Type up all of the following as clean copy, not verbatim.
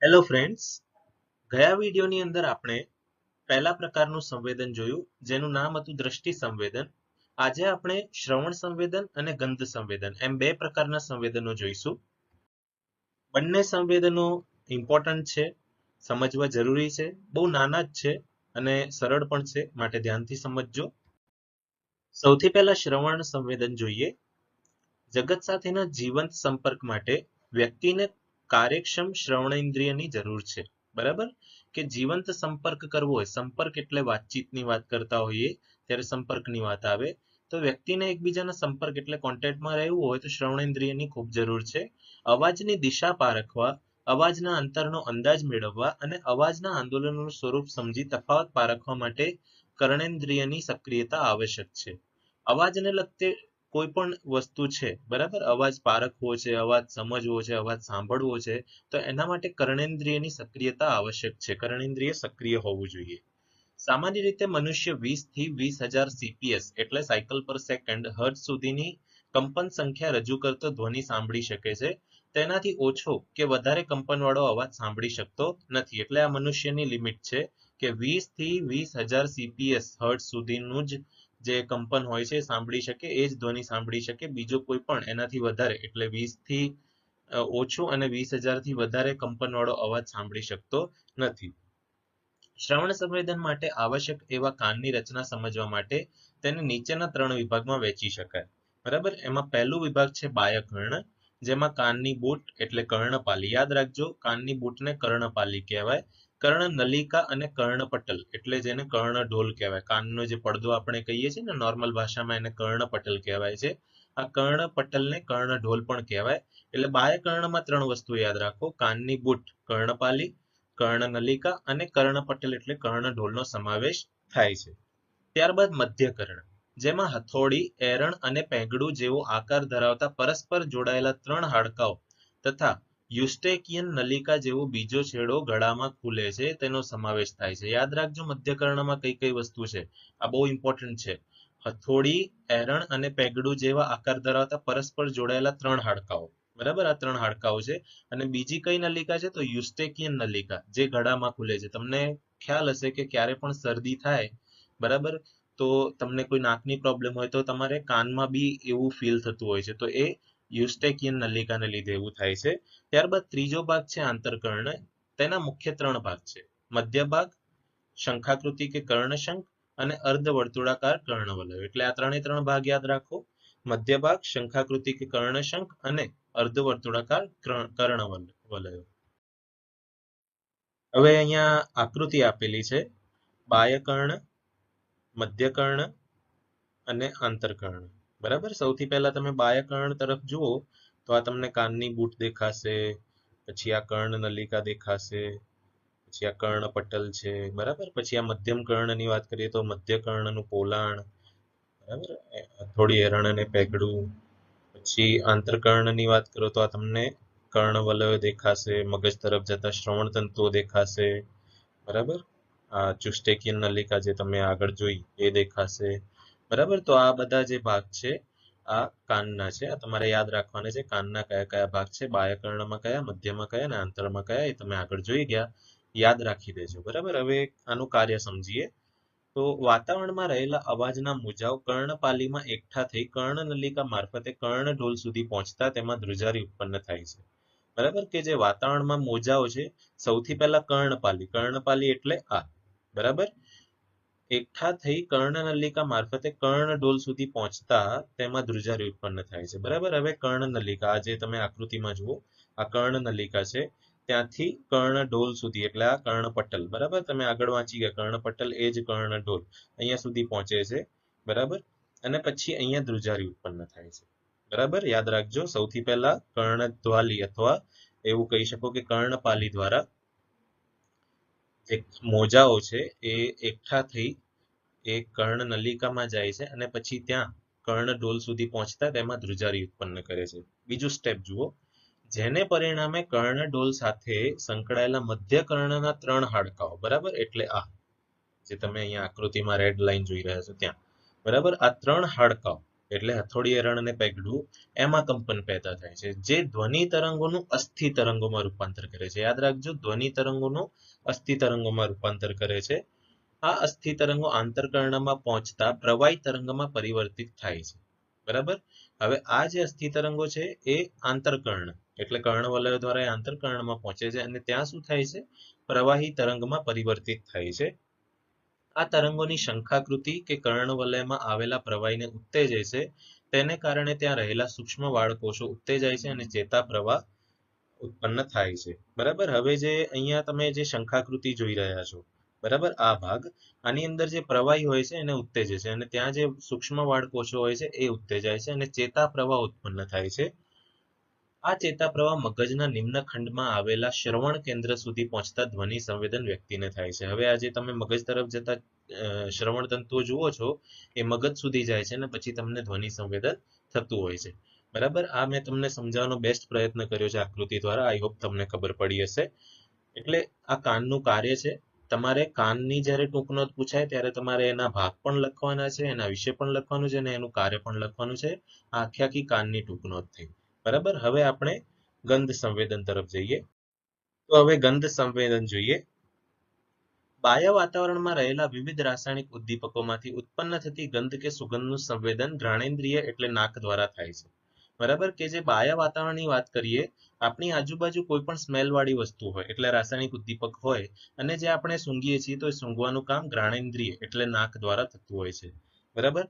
Hello friends, ગયા વિડીયોની અંદર આપણે પહેલા પ્રકારનું સંવેદન જોયું જેનું નામ હતું દ્રષ્ટિ સંવેદન. આજે આપણે શ્રવણ સંવેદન અને ગંધ સંવેદન એમ બે પ્રકારના સંવેદનો જોઈશું. બંને સંવેદનો ઇમ્પોર્ટન્ટ છે, સમજવા જરૂરી છે, બહુ નાના જ છે અને સરળ પણ છે, માટે ધ્યાનથી સમજજો. સૌથી પહેલા શ્રવણ સંવેદન જોઈએ. જગત સાથેના જીવંત સંપર્ક માટે વ્યક્તિને કાર્યક્ષમ શ્રવણેન્દ્રિયની જરૂર છે. બરાબર, કે જીવંત સંપર્ક કરવો હોય, સંપર્ક એટલે વાતચીતની વાત કરતા હોઈએ ત્યારે સંપર્કની વાત આવે, તો વ્યક્તિને એકબીજાના સંપર્ક એટલે કોન્ટેક્ટમાં રહેવું હોય તો શ્રવણેન્દ્રિયની ખૂબ જરૂર છે. અવાજની દિશા પારખવા, અવાજના અંતરનો અંદાજ મેળવવા અને અવાજના આંદોલનનું સ્વરૂપ સમજી તફાવત પારખવા માટે કર્ણેન્દ્રિયની સક્રિયતા આવશ્યક છે. અવાજને લગતે કોઈ પણ વસ્તુ છે, બરાબર, અવાજ પારખવો છે, અવાજ સમજવો છે, અવાજ સાંભળવો છે, તો એના માટે કર્ણેન્દ્રિયની સક્રિયતા આવશ્યક છે. કર્ણેન્દ્રિય સક્રિય હોવું જોઈએ. સામાન્ય રીતે મનુષ્ય 20 થી 20,000 CPS એટલે સાયકલ પર સેકન્ડ હર્ટ્ઝ સુધીની કંપન સંખ્યા રજૂ કરતો ધ્વનિ સાંભળી શકે છે. તેનાથી ઓછો કે વધારે કંપનવાળો અવાજ સાંભળી શકતો નથી. એટલે આ મનુષ્યની લિમિટ છે કે 20 થી 20,000 CPS હર્ટ્ઝ સુધીનું જ જે કંપન હોય છે સાંભળી શકે, એ જ ધ્વનિ સાંભળી શકે. બીજો કોઈ પણ એનાથી વધારે એટલે 20 થી ઓછું અને 20,000 થી વધારે કંપનવાળો અવાજ સાંભળી શકતો નથી. શ્રવણ સંવેદન માટે આવશ્યક એવા કાનની રચના સમજવા માટે તેને નીચેના 3 વિભાગમાં વહેંચી શકાય. બરાબર, એમાં પહેલું વિભાગ છે બાહ્યકર્ણ, જેમાં કાનની બૂટ એટલે કર્ણપાલી. યાદ રાખજો, કાનની બૂટને કર્ણપાલી કહેવાય. કર્ણનલિકા અને કર્ણપટલ એટલે જેને કર્ણઢોલ કહેવાય. કાનનો જે પડદો આપણે કહીએ છીએ ને નોર્મલ ભાષામાં, એને કર્ણપટલ કહેવાય છે. આ કર્ણપટલને કર્ણઢોલ પણ કહેવાય. એટલે બાહ્યકર્ણમાં 3 વસ્તુ યાદ રાખો: કાનની બૂટ કર્ણપાલી, કર્ણનલિકા અને કર્ણપટલ એટલે કર્ણઢોલનો સમાવેશ થાય છે. ત્યારબાદ મધ્યકર્ણ, જેમાં હથોડી, એરણ અને પેગડું જેવો આકાર ધરાવતા પરસ્પર જોડાયેલા 3 હાડકાઓ તથા યુસ્ટેકિયન નલિકા જેવો બીજો છેડો ગળામાં ખુલે છે તેનો સમાવેશ થાય છે. યાદ રાખજો મધ્યકર્ણમાં કઈ કઈ વસ્તુ છે, આ બહુ ઇમ્પોર્ટન્ટ છે. હથોડી, એરણ અને પેગડું જેવા આકાર ધરાવતા પરસ્પર જોડાયેલા 3 હાડકાઓ. બરાબર, આ 3 હાડકાઓ છે. અને બીજી કઈ નલિકા છે તો યુસ્ટેકિયન નલિકા, જે ગળામાં ખુલે છે. તમને ખ્યાલ હશે કે ક્યારે પણ શરદી થાય, બરાબર, તો તમને કોઈ નાકની પ્રોબ્લેમ હોય તો તમારે કાનમાં બી એવું ફીલ થતું હોય છે, તો એ યુસ્ટેકિયન નલિકાને લીધે એવું થાય છે. ત્યારબાદ ત્રીજો ભાગ છે આંતરકર્ણ. તેના મુખ્ય 3 ભાગ છે: મધ્ય ભાગ, શંખાકૃતિ કે કર્ણશંખ અને અર્ધવર્તુળાકાર કર્ણવલય. એટલે આ 3 ભાગ યાદ રાખો: મધ્ય ભાગ, શંખાકૃતિ કે કર્ણશંખ અને અર્ધવર્તુળાકાર કર્ણવલયો. હવે અહીંયા આકૃતિ આપેલી છે: બાહ્યકર્ણ, મધ્યકર્ણ અને આંતરકર્ણ. બરાબર, સૌથી પહેલા તમે બાહ્યકર્ણ તરફ જુઓ તો આ તમને કાનની બૂટ દેખાશે, પછી આ કર્ણનલિકા દેખાશે, પછી આ કર્ણપટલ છે. બરાબર, પછી આ મધ્યમ કર્ણની વાત કરીએ તો મધ્યકર્ણનું પોલાણ, બરાબર, થોડી એરણ અને પેગડું. પછી આંતરકર્ણની વાત કરો તો આ તમને કર્ણવલયો દેખાશે, મગજ તરફ જતા શ્રવણ તંતુઓ દેખાશે. બરાબર, આ ચુસ્ટેકિયન નલિકા જે તમે આગળ જોઈ એ દેખાશે. બરાબર, તો આ બધા જે ભાગ છે આ કાનના છે. આ તમારે યાદ રાખવાના છે, કાનના કયા કયા ભાગ છે, બાહ્યકર્ણમાં કયા, મધ્યમાં કયા અને આંતરમાં કયા, એ તમે આગળ જોઈ ગયા, યાદ રાખી દેજો. બરાબર, હવે આનું કાર્ય સમજીએ. તો વાતાવરણમાં રહેલા અવાજના મોજાઓ કર્ણપાલીમાં એકઠા થઈ કર્ણનલિકા મારફતે કર્ણઢોલ સુધી પહોંચતા તેમાં ધ્રુજારી ઉત્પન્ન થાય છે. બરાબર, કે જે વાતાવરણમાં મોજાઓ છે, સૌથી પહેલા કર્ણપાલી, કર્ણપાલી એટલે આ, બરાબર, એકઠા થઈ કર્ણનલિકા મારફતે કર્ણઢોલ સુધી પહોંચતા તેમાં ધ્રુજારી ઉત્પન્ન થાય છે. બરાબર, હવે કર્ણનલિકા, આ જે તમે આકૃતિમાં જુઓ, આ કર્ણનલિકા છે, ત્યાંથી કર્ણઢોલ સુધી એટલે આ કર્ણપટલ. બરાબર, તમે આગળ વાંચી ગયા, કર્ણપટલ એ જ કર્ણઢોલ, અહીંયા સુધી પહોંચે છે. બરાબર, અને પછી અહીંયા ધ્રુજારી ઉત્પન્ન થાય છે. બરાબર, યાદ રાખજો, સૌથી પહેલા કર્ણધ્વાલી અથવા એવું કહી શકો કે કર્ણપાલી દ્વારા જે મોજાઓ છે એ એકઠા થઈ એ કર્ણનલિકામાં જાય છે અને પછી ત્યાં કર્ણઢોલ સુધી પહોંચતા તેમાં ધ્રુજારી ઉત્પન્ન કરે છે. બીજું સ્ટેપ જુઓ: જેને પરિણામે કર્ણઢોલ સાથે સંકળાયેલા મધ્ય કર્ણના 3 હાડકાઓ, બરાબર, એટલે આ જે તમે અહીંયા આકૃતિમાં રેડ લાઈન જોઈ રહ્યા છો ત્યાં, બરાબર, આ 3 હાડકાઓ એટલે હથોડીએ રણને પકડ્યું એમાં કંપન પેદા થાય છે, જે ધ્વનિ તરંગોનું અસ્થિ તરંગોમાં રૂપાંતર કરે છે. યાદ રાખજો, ધ્વનિ તરંગોનું અસ્થિ તરંગોમાં રૂપાંતર કરે છે. આ અસ્થિ તરંગો આંતરકર્ણમાં પહોંચતા પ્રવાહી તરંગમાં પરિવર્તિત થાય છે. બરાબર. હવે આ જે અસ્થિ તરંગો છે એ આંતરકર્ણ એટલે કર્ણવલય દ્વારા આંતરકર્ણમાં પહોંચે છે અને ત્યાં શું થાય છે, પ્રવાહી તરંગમાં પરિવર્તિત થાય છે. આ તરંગોની શંખાકૃતિ કે કર્ણવલયમાં આવેલા પ્રવાહીને ઉત્તેજે છે. તેને કારણે ત્યાં રહેલા સૂક્ષ્મ વાળકોષો ઉત્તેજાય છે અને ચેતા પ્રવાહ ઉત્પન્ન થાય છે. બરાબર. હવે જે અહીંયા તમે જે શંખાકૃતિ જોઈ રહ્યા છો, બરાબર, આ ભાગ, આની અંદર જે પ્રવાહી હોય છે એને ઉત્તેજે છે અને ત્યાં જે સૂક્ષ્મ વાળકોષો હોય છે એ ઉત્તેજાય છે અને ચેતા પ્રવાહ ઉત્પન્ન થાય છે. આ ચેતા પ્રવાહ મગજના નિમ્ન ખંડમાં આવેલા શ્રવણ કેન્દ્ર સુધી પહોંચતા ધ્વનિ સંવેદન વ્યક્તિને થાય છે. હવે આજે તમે મગજ તરફ જતા શ્રવણ તંતુઓ જુઓ છો એ મગજ સુધી જાય છે અને પછી તમને ધ્વનિ સંવેદન થતું હોય છે. બરાબર. આ મેં તમને સમજાવવાનો બેસ્ટ પ્રયત્ન કર્યો છે આકૃતિ દ્વારા. આઈ હોપ તમને ખબર પડી હશે. એટલે આ કાનનું કાર્ય છે. તમારે કાનની જ્યારે ટૂંક નોંધ પૂછાય ત્યારે તમારે એના ભાગ પણ લખવાના છે, એના વિશે પણ લખવાનું છે અને એનું કાર્ય પણ લખવાનું છે. આ આખી કાનની ટૂંક નોંધ થઈ. બરાબર. હવે આપણે ગંધ સંવેદન તરફ જઈએ. તો હવે ગંધ સંવેદન જોઈએ. બાહ્ય વાતાવરણમાં રહેલા વિવિધ રાસાયણિક ઉદ્દીપકોમાંથી ઉત્પન્ન થતી ગંધ કે સુગંધનું સંવેદન ઘ્રાણેન્દ્રિય એટલે નાક દ્વારા થાય છે. બરાબર. કે જે બાહ્ય વાતાવરણની વાત કરીએ, આપણી આજુબાજુ કોઈ પણ સ્મેલ વાળી વસ્તુ હોય એટલે રાસાયણિક ઉદ્દીપક હોય અને જે આપણે સૂંઘીએ છીએ તો એ સૂંઘવાનું કામ ઘ્રાણેન્દ્રિય એટલે નાક દ્વારા થતું હોય છે. બરાબર.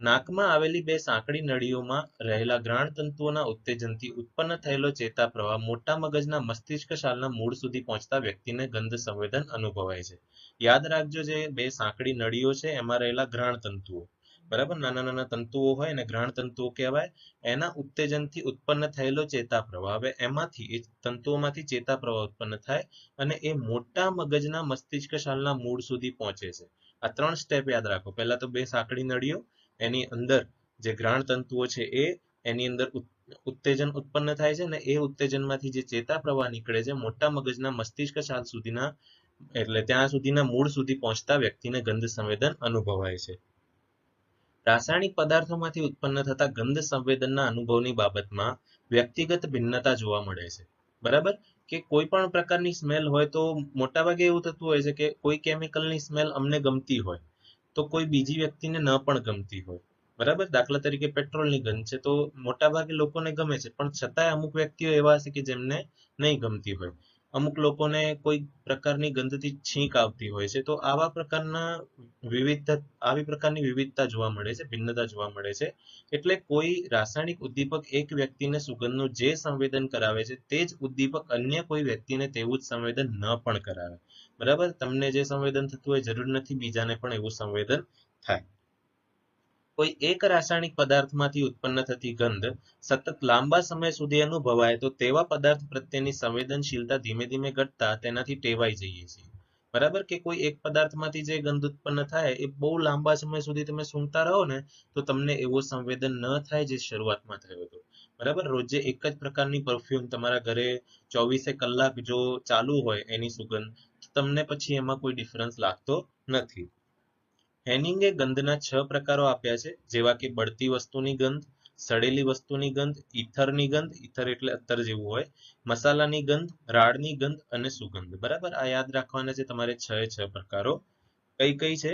નાકમાં આવેલી બે સાંકડી નળીઓમાં રહેલા ઘ્રાણ તંતુઓના ઉત્તેજનથી ઉત્પન્ન થયેલો ચેતા પ્રવાહ મોટા મગજના મસ્તિષ્ક શાલના મૂળ સુધી પહોંચતા વ્યક્તિને ગંધ સંવેદન અનુભવાય છે. યાદ રાખજો, જે બે સાંકડી નળીઓ છે એમાં રહેલા ઘ્રાણ તંતુઓ, બરાબર, નાના નાના તંતુઓ હોય અને ઘ્રાણ તંતુઓ કહેવાય. એના ઉત્તેજનથી ઉત્પન્ન થયેલો ચેતા પ્રવાહ, હવે એમાંથી એ તંતુઓમાંથી ચેતા પ્રવાહ ઉત્પન્ન થાય અને એ મોટા મગજના મસ્તિષ્ક શાલના મૂળ સુધી પહોંચે છે. આ 3 સ્ટેપ યાદ રાખો. પહેલા તો બે સાંકડી નળીઓ, એની અંદર જે ઘ્રાણ તંતુઓ છે એ એની અંદર ઉત્તેજન ઉત્પન્ન થાય છે અને એ ઉત્તેજનમાંથી જે ચેતા પ્રવાહ નીકળે છે મોટા મગજના મસ્તિષ્ક શાલ સુધીના એટલે ત્યાં સુધીના મૂળ સુધી પહોંચતા વ્યક્તિને ગંધ સંવેદન અનુભવાય છે. રાસાયણિક પદાર્થોમાંથી ઉત્પન્ન થતા ગંધ સંવેદનના અનુભવની બાબતમાં વ્યક્તિગત ભિન્નતા જોવા મળે છે. બરાબર. કે કોઈ પણ પ્રકારની સ્મેલ હોય તો મોટાભાગે એવું થતું હોય છે કે કોઈ કેમિકલની સ્મેલ અમને ગમતી હોય તો કોઈ બીજી વ્યક્તિને ન પણ ગમતી હોય. બરાબર. દાખલા તરીકે પેટ્રોલની ગંધ છે તો મોટાભાગે લોકોને ગમે છે, પણ છતાંય અમુક વ્યક્તિઓ એવા હશે કે જેમને નહીં ગમતી હોય. અમુક લોકોને કોઈ પ્રકારની ગંધથી છીંક આવતી હોય છે. તો આવી પ્રકારની વિવિધતા જોવા મળે છે, ભિન્નતા જોવા મળે છે. એટલે કોઈ રાસાયણિક ઉદ્દીપક એક વ્યક્તિને સુગંધનું જે સંવેદન કરાવે છે તે જ ઉદ્દીપક અન્ય કોઈ વ્યક્તિને તેવું જ સંવેદન ન પણ કરાવે. બરાબર. તમને જે સંવેદન થતું હોય જરૂર નથી બીજાને પણ એવું સંવેદન થાય. કોઈ એક રાસાયણિક પદાર્થમાંથી ઉત્પન્ન થતી ગંધ સતત લાંબા સમય સુધી અનુભવાય તો તેવા પદાર્થ પ્રત્યેની સંવેદનશીલતા ધીમે ધીમે ઘટતા તેનાથી ટેવાઈ જઈએ છીએ. બરાબર. કે કોઈ એક પદાર્થમાંથી જે ગંધ ઉત્પન્ન થાય એ બહુ લાંબા સમય સુધી તમે સૂંઘતા રહો ને તો તમને એવો સંવેદન ન થાય જે શરૂઆતમાં થયો હતો. બરાબર. રોજે એક જ પ્રકારની પરફ્યુમ તમારા ઘરે 24 કલાક જો ચાલુ હોય એની સુગંધ, તમને પછી એમાં કોઈ ડિફરન્સ લાગતો નથી. હેનિંગે ગંધના 6 પ્રકારો આપ્યા છે, જેવા કે બળતી વસ્તુની ગંધ, સડેલી વસ્તુની ગંધ, ઈથરની ગંધ, ઈથર એટલે અત્તર જેવું હોય, મસાલાની ગંધ, રાડની ગંધ અને સુગંધ. બરાબર. આ યાદ રાખવાના છે તમારે 6 પ્રકારો. કઈ કઈ છે?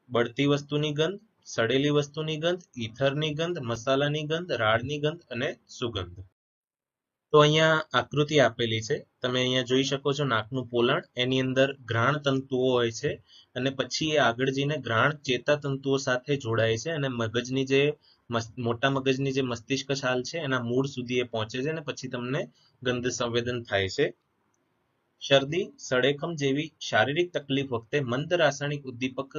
બળતી વસ્તુની ગંધ, સડેલી વસ્તુની ગંધ, ઈથરની ગંધ, મસાલાની ગંધ, રાડની ગંધ અને સુગંધ. તો અહીંયા આકૃતિ આપેલી છે, તમે અહીંયા જોઈ શકો છો નાકનું પોલાણ, એની અંદર ઘ્રાણ તંતુઓ હોય છે અને પછી એ આગળ જઈને ઘ્રાણ ચેતા તંતુઓ સાથે જોડાય છે અને મગજની જે મોટા મગજની જે મસ્તિષ્ક શાલ છે એના મૂળ સુધી એ પહોંચે છે અને પછી તમને ગંધ સંવેદન થાય છે. શરદી, સળેખમ જેવી શારીરિક તકલીફ વખતે મંદ રાસાયણિક ઉદ્દીપક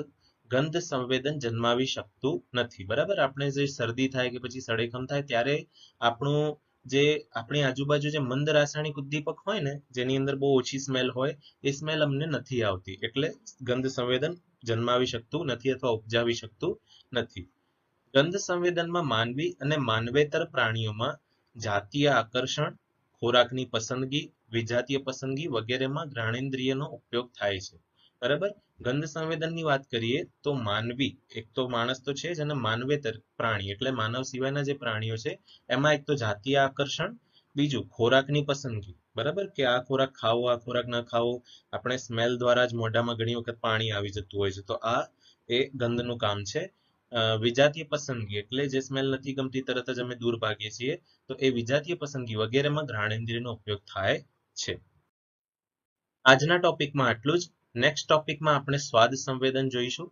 ગંધ સંવેદન જન્માવી શકતું નથી. બરાબર. આપણે જે શરદી થાય કે પછી સળેખમ થાય ત્યારે આપણી આજુબાજુ જે મંદ રાસાયણિક ઉદ્દીપક હોય ને જેની અંદર બહુ ઓછી સ્મેલ હોય એ સ્મેલ અમને નથી આવતી, એટલે ગંધ સંવેદન જન્માવી શકતું નથી અથવા ઉપજાવી શકતું નથી. ગંધ સંવેદનમાં માનવી અને માનવેતર પ્રાણીઓમાં જાતીય આકર્ષણ, ખોરાકની પસંદગી, વિજાતીય પસંદગી વગેરેમાં ઘ્રાણેન્દ્રિયનો ઉપયોગ થાય છે. બરાબર. ગંધ સંવેદનની વાત કરીએ તો માનવી, એક તો માણસ તો છે જ, અને માનવેતર પ્રાણી એટલે માનવ સિવાયના જે પ્રાણીઓ છે એમાં એક તો જાતીય આકર્ષણ, બીજું ખોરાકની પસંદગી, બરાબર, કે આ ખોરાક ખાવો આ ખોરાક ન ખાવો. આપણે સ્મેલ દ્વારા જ મોઢામાં ઘણી વખત પાણી આવી જતું હોય છે, તો આ એ ગંધનું કામ છે. વિજાતીય પસંદગી એટલે જે સ્મેલ નથી ગમતી તરત જ અમે દૂર ભાગીએ છીએ, તો એ વિજાતીય પસંદગી વગેરેમાં ઘ્રાણેન્દ્રિયનો ઉપયોગ થાય છે. આજના ટોપિકમાં આટલું જ. નેક્સ્ટ ટોપિકમાં આપણે સ્વાદ સંવેદન જોઈશું.